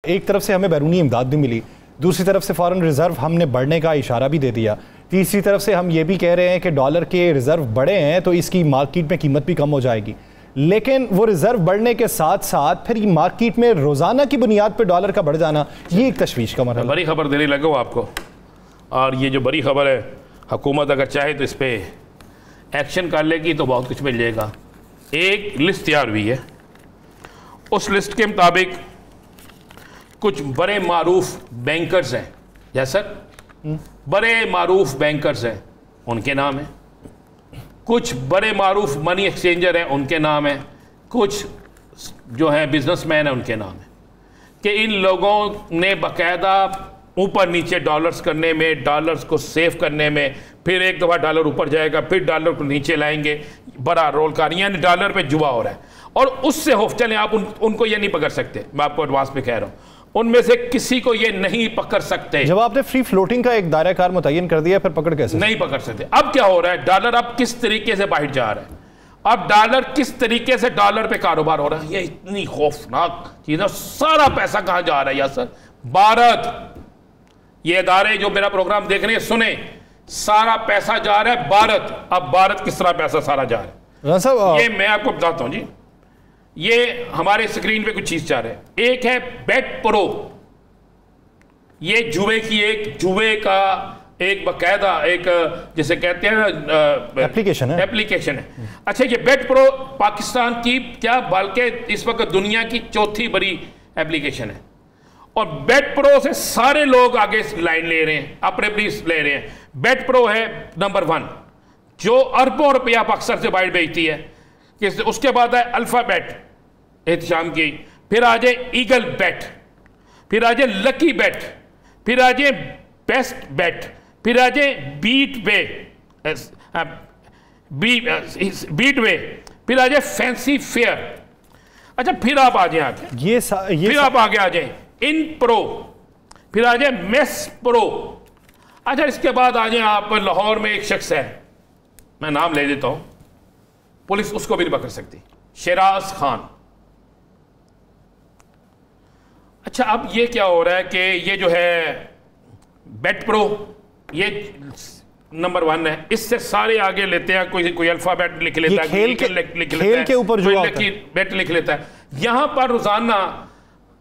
एक तरफ से हमें बैरूनी इमदाद भी मिली, दूसरी तरफ से फॉरेन रिजर्व हमने बढ़ने का इशारा भी दे दिया, तीसरी तरफ से हम ये भी कह रहे हैं कि डॉलर के रिजर्व बढ़े हैं तो इसकी मार्केट में कीमत भी कम हो जाएगी। लेकिन वो रिजर्व बढ़ने के साथ साथ फिर मार्केट में रोजाना की बुनियाद पर डॉलर का बढ़ जाना, ये एक तशवीश का मरहला। बड़ी खबर देने लगे हो आपको, और ये जो बड़ी खबर है, हुकूमत अगर चाहे तो इस पर एक्शन कर लेगी तो बहुत कुछ मिल जाएगा। एक लिस्ट तैयार हुई है, उस लिस्ट के मुताबिक कुछ बड़े मारूफ बैंकर्स हैं, यस सर, बड़े मारूफ बैंकर्स हैं, उनके नाम हैं। कुछ बड़े मारूफ मनी एक्सचेंजर हैं, उनके नाम हैं। कुछ जो हैं बिजनेसमैन हैं, उनके नाम हैं। कि इन लोगों ने बाकायदा ऊपर नीचे डॉलर्स करने में, डॉलर्स को सेव करने में, फिर एक दफ़ा डॉलर ऊपर जाएगा, फिर डॉलर को नीचे लाएंगे, बड़ा रोल कर, यानी डॉलर पे जुआ हो रहा है। और उससे होफ चलें आप उनको ये नहीं पकड़ सकते, मैं आपको एडवांस में कह रहा हूँ, उनमें से किसी को ये नहीं पकड़ सकते। जब आपने फ्री फ्लोटिंग का एक दायरा कार मुतय्यन कर दिया, फिर पकड़ कैसे नहीं पकड़ सकते। अब क्या हो रहा है, डॉलर अब किस तरीके से बाहर जा रहा है, अब डॉलर किस तरीके से डॉलर पे कारोबार हो रहा है, ये इतनी खौफनाक चीज है। सारा पैसा कहां जा रहा है यार सर, भारत, ये इदारे जो मेरा प्रोग्राम देख रहे हैं सुने, सारा पैसा जा रहा है भारत। अब भारत किस तरह पैसा सारा जा रहा है, ये मैं आपको बताता हूं जी। ये हमारे स्क्रीन पे कुछ चीज चाह रहे हैं। एक है बेट प्रो, ये जुए की जुए का एक बाकायदा एक जिसे कहते हैं एप्लीकेशन है। अच्छा, ये बेट प्रो पाकिस्तान की क्या बल्कि इस वक्त दुनिया की चौथी बड़ी एप्लीकेशन है, और बेट प्रो से सारे लोग आगे लाइन ले रहे हैं, अपने ले रहे हैं। बेट प्रो है नंबर 1 जो अरबों रुपया पाकिस्तान से बाहर बेचती है। उसके बाद है अल्फाबेट एहतशाम की, फिर आ जाए ईगल बेट, फिर आ जाए लकी बेट, फिर आ जाए बेस्ट बेट, फिर आ जाए बीट वे, फिर आ जाए फैंसी फेयर। अच्छा, फिर आप आ जाए आगे, फिर आप आगे आ जाए इन प्रो, फिर आ जाए मेस प्रो। अच्छा, इसके बाद आ जाए आप लाहौर में एक शख्स है, मैं नाम ले देता हूं, पुलिस उसको भी नहीं पकड़ सकती, शेराज खान। अच्छा, अब ये क्या हो रहा है कि ये जो है बेट प्रो ये नंबर 1 है, इससे सारे आगे लेते हैं, कोई अल्फाबेट लिख लेता है, खेल के ऊपर जुआ होता है, बेट लिख लेता है। यहां पर रोजाना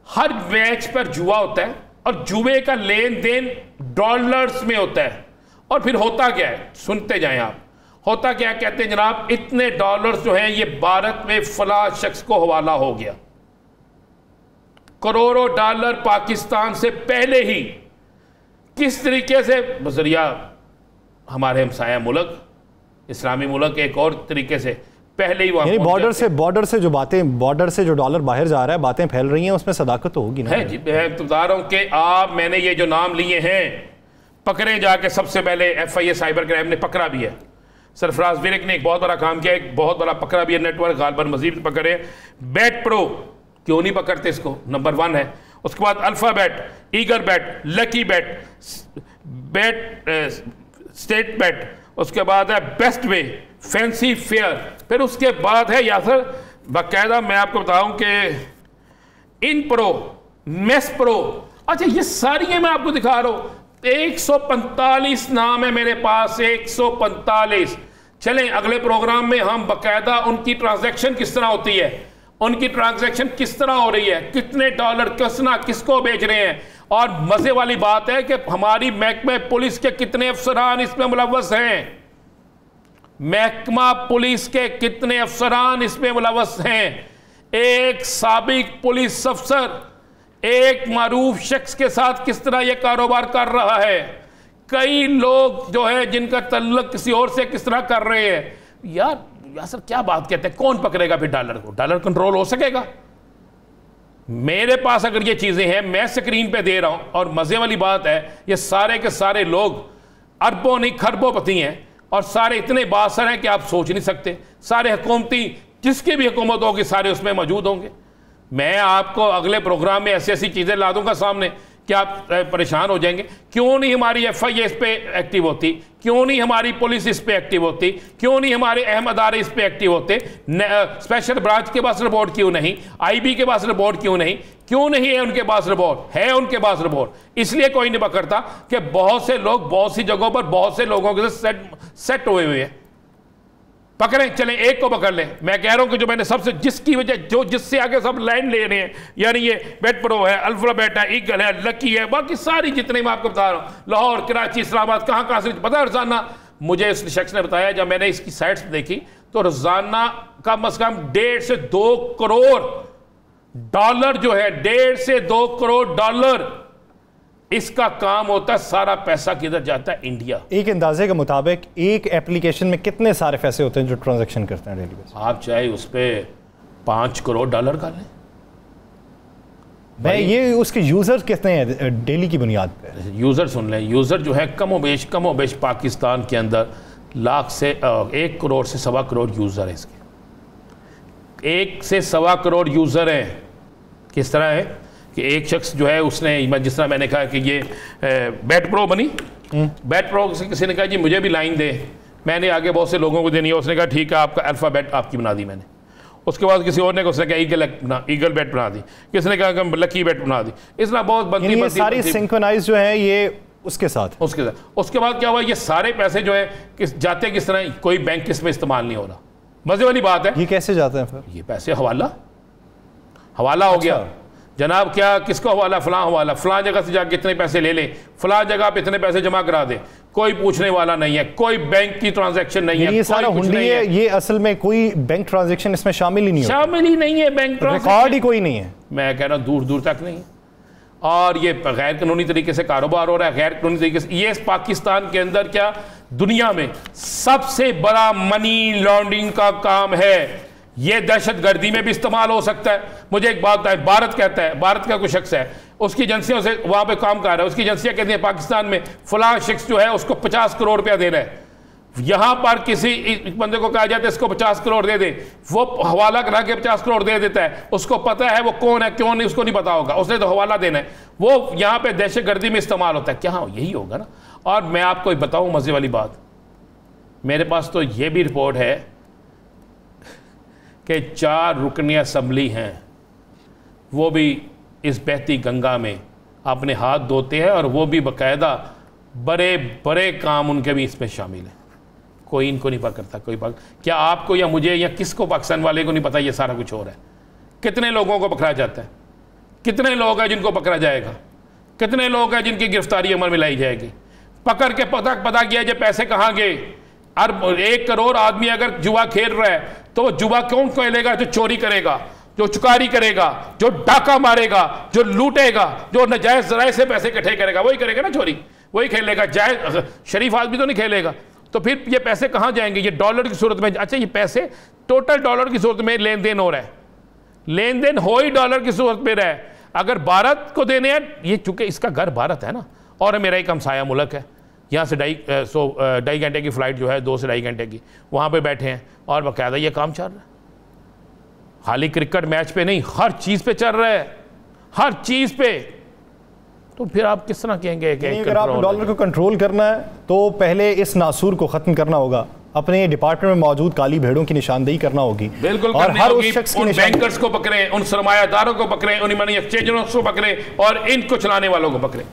हर मैच पर जुआ होता है, और जुए का लेन देन डॉलर्स में होता है। और फिर होता क्या है, सुनते जाएं आप, होता क्या है, कहते हैं जनाब इतने डॉलर्स जो हैं ये भारत में फला शख्स को हवाला हो गया। करोड़ों डॉलर पाकिस्तान से पहले ही किस तरीके से बजरिया हमारे हमसाया मुल्क, इस्लामी मुल्क, एक और तरीके से पहले ही वहां बॉर्डर से जो बातें, बॉर्डर से जो डॉलर बाहर जा रहा है, बातें फैल रही हैं, उसमें सदाकत तो होगी ना। है जी, मैं तो बता रहा हूं कि आप, मैंने ये जो नाम लिए हैं, पकड़े जाके सबसे पहले FIA साइबर क्राइम ने पकड़ा भी है, सरफराज विरक ने एक बहुत बड़ा काम किया, एक बहुत बड़ा पकड़ा भी है नेटवर्क, गालबन मजीद पकड़े। बेट प्रो क्यों नहीं पकड़ते इसको, नंबर 1 है। उसके बाद अल्फाबेट, ईगर बेट, लकी बेट, स्टेट बेट, उसके बाद है बेस्ट वे, फैंसी फेयर, फिर उसके बाद है यासर बाकायदा मैं आपको बताऊं कि इन प्रो, मेस प्रो। अच्छा, ये सारी है मैं आपको दिखा रहा हूं, 145 नाम है मेरे पास, 145। चलें अगले प्रोग्राम में हम बाकायदा उनकी ट्रांजैक्शन किस तरह होती है, उनकी ट्रांजैक्शन किस तरह हो रही है, कितने डॉलर किसको बेच रहे हैं। और मजे वाली बात है कि हमारी महकमा पुलिस के कितने अफसरान इसमें मुलव्वस हैं, महकमा पुलिस के कितने अफसरान इसमें मुलव्वस हैं। एक साबिक पुलिस अफसर एक मारूफ शख्स के साथ किस तरह यह कारोबार कर रहा है, कई लोग जो है जिनका तल्लुक किसी और से किस तरह कर रहे हैं। यार सर क्या बात कहते हैं, कौन पकड़ेगा फिर डॉलर को, डॉलर कंट्रोल हो सकेगा? मेरे पास अगर ये चीजें हैं, मैं स्क्रीन पे दे रहा हूं, और मजे वाली बात है ये सारे के सारे लोग अरबों नहीं खरबों पति हैं, और सारे इतने बासर हैं कि आप सोच नहीं सकते। सारे हुकूमती, जिसकी भी हुकूमत होगी, सारे उसमें मौजूद होंगे। मैं आपको अगले प्रोग्राम में ऐसी ऐसी चीजें ला दूंगा सामने क्या आप परेशान हो जाएंगे? क्यों नहीं हमारी FIA इस पे एक्टिव होती? क्यों नहीं हमारी पुलिस इस पे एक्टिव होती? क्यों नहीं हमारे अहम अदारे इस पे एक्टिव होते? स्पेशल ब्रांच के पास रिपोर्ट क्यों नहीं? IB के पास रिपोर्ट क्यों नहीं? क्यों नहीं है उनके पास रिपोर्ट? है उनके पास रिपोर्ट, इसलिए कोई नहीं पकड़ता कि बहुत से लोग बहुत सी जगहों पर बहुत से लोगों के साथ सेट हुए हुए हैं। पकड़ें, चलें, एक को पकड़ लें। मैं कह रहा हूं कि जो मैंने सबसे जिसकी वजह जो जिससे आगे सब लाइन ले रहे हैं, यानी ये बेट प्रो है, अल्फाबेट है, ईगल है, लकी है, बाकी सारी जितने मैं आपको बता रहा हूं, लाहौर, कराची, इस्लामाबाद, कहां से पता है रोजाना। मुझे इस शख्स ने बताया, जब मैंने इसकी साइट्स देखी तो रोजाना कम से कम 1.5 से 2 करोड़ डॉलर जो है, 1.5 से 2 करोड़ डॉलर इसका काम होता है। सारा पैसा किधर जाता है? इंडिया। एक अंदाजे के मुताबिक एक एप्लीकेशन में कितने सारे पैसे होते हैं जो ट्रांजैक्शन करते हैं डेली बेस? आप चाहे उस पर 5 करोड़ डॉलर कर लें भाई, ये उसके यूजर कितने हैं डेली की बुनियाद पे? यूजर सुन लें, यूजर जो है कमोबेश पाकिस्तान के अंदर लाख से 1 करोड़ से 1.25 करोड़ यूजर है इसके। 1 से 1.25 करोड़ यूजर हैं। किस तरह है कि एक शख्स जो है उसने, जिस तरह मैंने कहा कि ये बैट प्रो बनी, बैट प्रो से किसी ने कहा जी मुझे भी लाइन दे, मैंने आगे बहुत से लोगों को देनी है, उसने कहा ठीक है आपका अल्फाबेट आपकी बना दी मैंने। उसके बाद किसी और ने उसने कहा ईगल बैट बना दी, किसी ने कहा लकी बैट बना दी। इसलिए बहुत बनती सारी सिंक्रोनाइज जो है ये उसके साथ। उसके बाद क्या हुआ, ये सारे पैसे जो है जाते किस तरह? कोई बैंक इसमें इस्तेमाल नहीं हो रहा। मजे वाली बात है। ये कैसे जाते हैं फिर? ये पैसे हवाला हो गया जनाब। क्या किसका हवाला? फलां जगह से जाकर इतने पैसे ले लें, फलां जगह पे इतने पैसे जमा करा दे, कोई पूछने वाला नहीं है, कोई बैंक की ट्रांजैक्शन नहीं है, ये सारा हुंडी है। ये असल में कोई बैंक ट्रांजैक्शन इसमें शामिल ही नहीं है, बैंक रिकॉर्ड ही कोई नहीं है। मैं कह रहा हूं दूर दूर तक नहीं है। और ये गैर कानूनी तरीके से कारोबार हो रहा है, गैर कानूनी तरीके से। ये पाकिस्तान के अंदर क्या दुनिया में सबसे बड़ा मनी लॉन्ड्रिंग का काम है। ये दहशतगर्दी में भी इस्तेमाल हो सकता है। मुझे एक बात है, भारत कहता है, भारत का कोई शख्स है, उसकी एजेंसियों से वहां पे काम कर रहा है, उसकी एजेंसियां कहती हैं पाकिस्तान में फलां शख्स जो है उसको 50 करोड़ रुपया देना है। यहां पर किसी बंदे को कहा जाता है इसको 50 करोड़ दे दे, वो हवाला करा के 50 करोड़ दे देता है। उसको पता है वो कौन है क्यों नहीं उसको नहीं पता होगा, उसने तो हवाला देना है। वो यहां पे दहशतगर्दी में इस्तेमाल होता है। क्या हाँ यही होगा ना? और मैं आपको बताऊं मजे वाली बात, मेरे पास तो ये भी रिपोर्ट है कि 4 रुकनी असम्बली हैं, वो भी इस बहती गंगा में अपने हाथ धोते हैं, और वो भी बाकायदा बड़े बड़े काम उनके भी इसमें शामिल हैं। कोई इनको नहीं पकड़ता। क्या आपको या मुझे या किसको, पाकिस्तान वाले को नहीं पता ये सारा कुछ हो रहा है? कितने लोगों को पकड़ा जाता है? कितने लोग हैं जिनको पकड़ा जाएगा? कितने लोग हैं जिनकी गिरफ्तारी अमल में लाई जाएगी? पकड़ के पता किया जाए पैसे कहाँ गए। और 1 करोड़ आदमी अगर जुआ खेल रहा है तो वो जुआ कौन खेलेगा? जो चोरी करेगा, जो चुकारी करेगा, जो डाका मारेगा, जो लूटेगा, जो नाजायज जराए से पैसे इकट्ठे करेगा, वही करेगा ना चोरी, वही खेलेगा। जायज शरीफ आदमी तो नहीं खेलेगा। तो फिर ये पैसे कहाँ जाएंगे? ये डॉलर की सूरत में। अच्छा, ये पैसे टोटल डॉलर की सूरत में लेन देन हो रहा है, लेन देन हो ही डॉलर की सूरत में रहा है। अगर भारत को देने हैं, ये चूंकि इसका घर भारत है ना, और मेरा एक हमसाया मुल्क है, यहाँ से 2.5 घंटे की फ़्लाइट जो है, 2 से 2.5 घंटे की, वहाँ पे बैठे हैं और बाकायदा ये काम चल रहा है। खाली क्रिकेट मैच पे नहीं, हर चीज़ पे चल रहा है, हर चीज़ पे। तो फिर आप किस तरह कहेंगे कि अगर आप डॉलर को कंट्रोल करना है तो पहले इस नासूर को ख़त्म करना होगा, अपने डिपार्टमेंट में मौजूद काली भेड़ों की निशानदेही करना होगी। बिल्कुल, और हर उस शख्स उन बैंकर्स को पकड़े, उन सरमायादारों को पकड़े, उन मनी एक्सचेंजरों को पकड़े और इनको चलाने वालों को पकड़े।